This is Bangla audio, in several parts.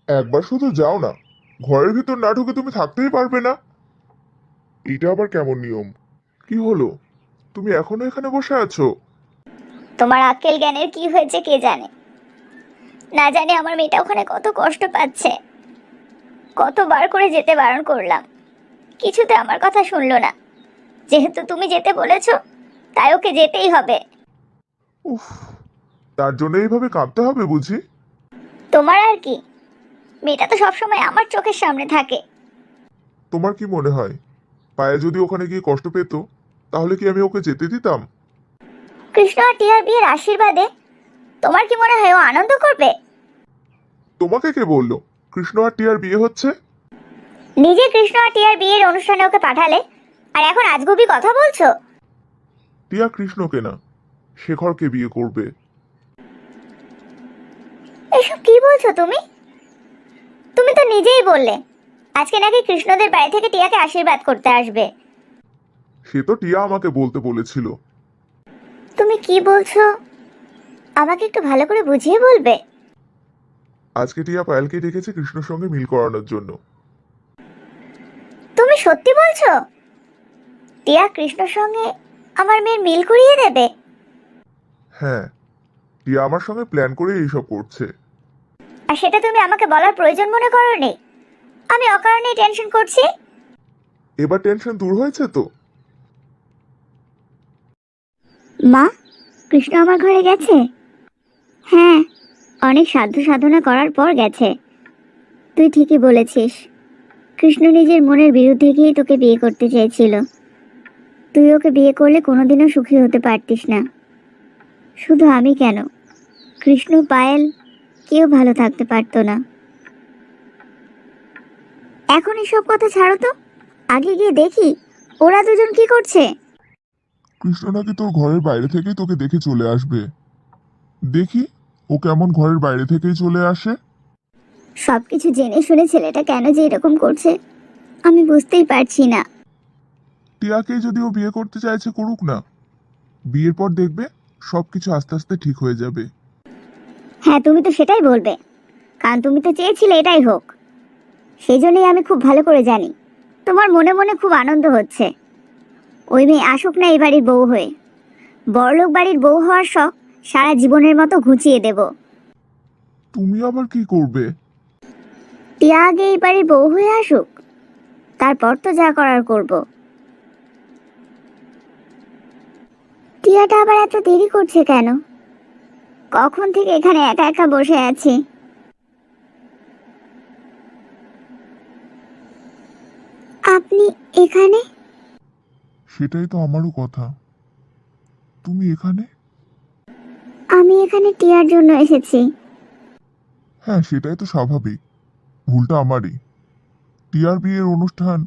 একবার শুধু যাও না, ঘরের ভিতর না ঢুকে তুমি থাকতেই পারবে না? এটা আবার কেমন নিয়ম? কি হলো, তুমি এখনো এখানে বসে আছো? তোমার আক্কেল জ্ঞানের কি হয়েছে কে জানে। না জানি আমার মেয়েটা ওখানে কত কষ্ট পাচ্ছে। কতবার করে যেতে বারণ করলাম, কিছুতে আমার কথা শুনলো না। যেহেতু তুমি যেতে বলেছো, তাই ওকে যেতেই হবে। উফ, তার জন্য এইভাবে কাঁদতে হবে বুঝি? তোমার আর কি, মেয়েটা তো সবসময় আমার চোখের সামনে থাকে। তোমার কি মনে হয়, পায়ে যদি ওখানে গিয়ে কষ্ট পেত, তাহলে কি আমি ওকে যেতে দিতাম? কৃষ্ণ আর টিয়ার বিয়ের আশীর্বাদে তোমার কি মনে হয় ও আনন্দ করবে? তোমাকে কে বললো কৃষ্ণ আর টিয়ার বিয়ে হচ্ছে? নিজে কৃষ্ণ আর টিয়ার বিয়ের অনুষ্ঠানে ওকে পাঠালে, আর এখন আজগুবি কথা বলছো? টিয়া কৃষ্ণকে না, শেখরকে বিয়ে করবে। এসব কি বলছো তুমি? তুমি তো নিজেই বললে আজকে নাকি কৃষ্ণদের বাড়ি থেকে টিয়াকে আশীর্বাদ করতে আসবে। সে তো টিয়া আমাকে বলতে বলেছিল। তুমি কি বলছো আমাকে একটু ভালো করে বুঝিয়ে বলবে? আজকে টিয়া পায়েলকে ডেকেছে কৃষ্ণর সঙ্গে মিল করানোর জন্য। তুমি সত্যি বলছো টিয়া কৃষ্ণর সঙ্গে আমার মেয়ের মিল করিয়ে দেবে? হ্যাঁ, টিয়া আমার সঙ্গে প্ল্যান করে এইসব করছে। আর সেটা তুমি আমাকে বলার প্রয়োজন মনে করোনি? আমি অকারণেই টেনশন করছি। এবার টেনশন দূর হয়েছে তো? মা, কৃষ্ণ আমার ঘরে গেছে? হ্যাঁ, অনেক সাধ্য সাধনা করার পর গেছে। তুই ঠিকই বলেছিস, কৃষ্ণ নিজের মনের বিরুদ্ধে গিয়ে তোকে বিয়ে করতে চেয়েছিল। তুই ওকে বিয়ে করলে কোনোদিনও সুখী হতে পারতিস না। শুধু আমি কেন, কৃষ্ণ, পায়েল, কেউ ভালো থাকতে পারতো না। এখন এসব কথা ছাড়ো তো, আগে গিয়ে দেখি ওরা দুজন কি করছে। কৃষ্ণ নাকি তোর ঘরের বাইরে থেকেই তোকে দেখে চলে আসবে। দেখি ও কেমন ঘরের বাইরে থেকেই চলে আসে। সবকিছু জেনে শুনে ছেলেটা কেন যে এরকম করছে আমি বুঝতেই পারছি না। টিয়াকেই যদি ও বিয়ে করতে চাইছে করুক না, বিয়ের পর দেখবে সবকিছু আস্তে আস্তে ঠিক হয়ে যাবে। হ্যাঁ, তুমি তো সেটাই বলবে, কারণ তুমি তো চেয়েছিলে এটাই হোক। সেই জন্যই আমি খুব ভালো করে জানি তোমার মনে মনে খুব আনন্দ হচ্ছে। ওই মেয়ে আসুক না এই বাড়ির বউ হয়ে, বড়লোক বাড়ির বউ হওয়ার শখ সারা জীবনের মতো ঘুচিয়ে দেব। তুমি আবার কি করবে? টিয়া আগে এই বাড়ির বউ হয়ে আসুক, তারপর তো যা করার করব। টিয়াটা আবার এত দেরি করছে কেন? কখন থেকে এখানে একা একা বসে আছি। আপনি এখানে? সেটাই তো আমারও কথা, তুমি এখানে? আমি এখানে টিয়ার জন্য এসেছি। হ্যাঁ, সেটাই তো স্বাভাবিক, ভুলটা আমারই। টিয়ার বিয়ের অনুষ্ঠান,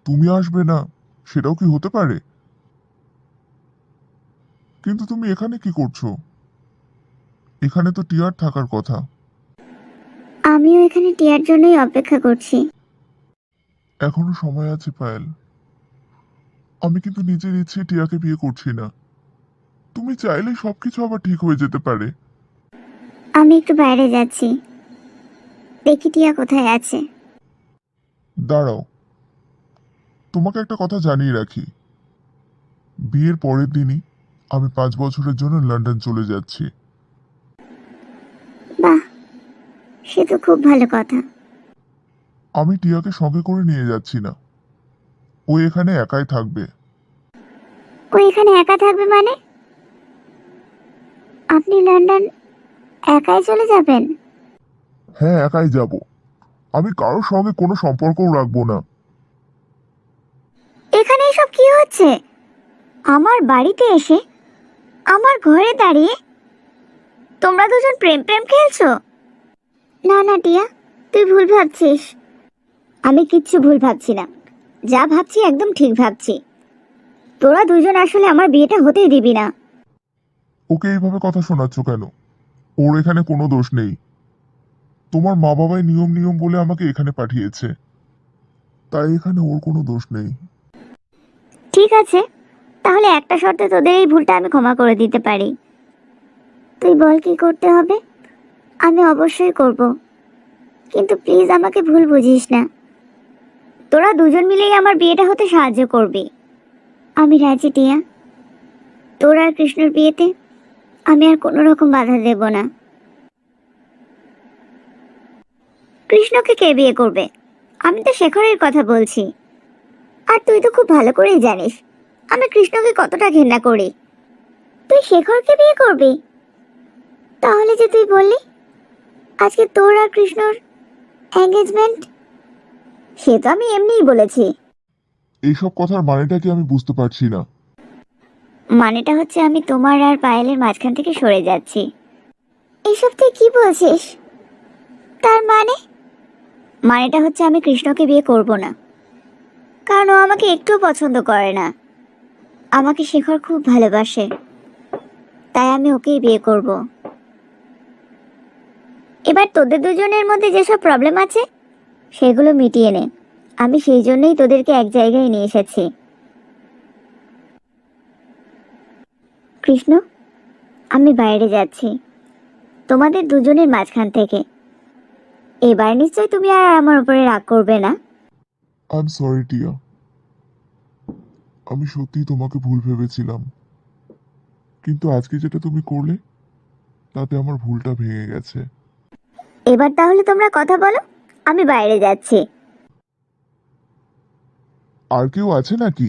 তুমি আসবে না সেটাও কি হতে পারে? কিন্তু তুমি এখানে কি করছো? এখানে তো টিয়ার থাকার কথা। আমিও এখানে টিয়ার জন্যই অপেক্ষা করছি। এখনো সময় আছে পায়েল, আমি কিন্তু নিজের ইচ্ছে টিয়াকে বিয়ে করছি না। তুমি চাইলে সবকিছু আবার ঠিক হয়ে যেতে পারে। আমি একটু বাইরে যাচ্ছি, দেখি টিয়া কোথায় আছে। দাঁড়াও, তোমাকে একটা কথা জানিয়ে রাখি, বিয়ের পরের দিনই আমি 5 বছরের জন্য লন্ডন চলে যাচ্ছি। বাহ, সে তো খুব ভালো কথা। আমি টিয়াকে সঙ্গে করে নিয়ে যাচ্ছি না, ও এখানে একাই থাকবে। ও এখানে একা থাকবে মানে? আপনি লন্ডন একাই চলে যাবেন? হ্যাঁ, একাই যাব, আমি কারোর সঙ্গে কোনো সম্পর্কও রাখবো না। এখানে এসব কি হচ্ছে? আমার বাড়িতে এসে আমার ঘরে দাঁড়িয়ে তোমরা দুজন প্রেম প্রেম খেলছো? না না টিয়া, তুই ভুল ভাবছিস। আমি কিচ্ছু ভুল ভাবছি না, যা ভাবছি একদম ঠিক ভাবছি। তোরা দুজন আসলে আমার বিয়েটা হতেই দিবি না। ওকে এইভাবে কথা শোনাচ্ছ কেন? ওর এখানে কোনো দোষ নেই। তোমার মা বাবাই নিয়ম নিয়ম বলে আমাকে এখানে পাঠিয়েছে, তাই এখানে ওর কোনো দোষ নেই। ঠিক আছে, তাহলে একটা শর্তে তোদের এই ভুলটা আমি ক্ষমা করে দিতে পারি। তুই বল কি করতে হবে, আমি অবশ্যই করব। কিন্তু প্লিজ আমাকে ভুল বুঝিস না। তোরা দুজন মিলেই আমার বিয়েটা হতে সাহায্য করবি। আমি রাজি টিয়া। তোর আর কৃষ্ণর বিয়েতে আমি আর কোনো রকম বাধা দেব না। কৃষ্ণকে কে বিয়ে করবে? আমি তো শেখরের কথা বলছি। আর তুই তো খুব ভালো করেই জানিস আমি কৃষ্ণকে কতটা ঘৃণা করি। তুই শেখরকে বিয়ে করবি? তাহলে যে তুই বললি আজকে তোর আর কৃষ্ণর এঙ্গেজমেন্ট, সে তো আমি এমনিই বলেছি। এইসব কথার মানেটা কি আমি বুঝতে পারছি না। মানেটা হচ্ছে আমি তোমার আর পায়েলের মাঝখান থেকে সরে যাচ্ছি। এসব তুই কি বলছিস? তার মানেটা হচ্ছে আমি কৃষ্ণকে বিয়ে করব না, কারণ ও আমাকে একটুও পছন্দ করে না। আমাকে শেখর খুব ভালোবাসে, তাই আমি ওকেই বিয়ে করব। এবার তোদের দুজনের মধ্যে যেসব প্রবলেম আছে সেগুলো মিটিয়ে নে। আমি সেই জন্যই তোদেরকে এক জায়গায় নিয়ে এসেছি। কৃষ্ণ, আমি বাইরে যাচ্ছি তোমাদের দুজনের মাঝখান থেকে। এবার নিশ্চয় তুমি আর আমার উপরে রাগ করবে না। আই এম সরি টিয়া, আমি সত্যি তোমাকে ভুল ভেবেছিলাম, কিন্তু আজকে যেটা তুমি করলে তাতে আমার ভুলটা ভেঙে গেছে। এবার তাহলে তোমরা কথা বলো, আমি বাইরে যাচ্ছি। আর কেউ আছে নাকি?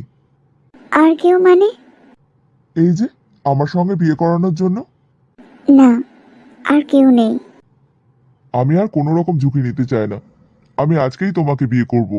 আর কেউ মানে? এই যে আমার সঙ্গে বিয়ে করানোর জন্য। না, আর কেউ নেই। আমি আর কোনো রকম ঝুঁকি নিতে চাই না, আমি আজকেই তোমাকে বিয়ে করব।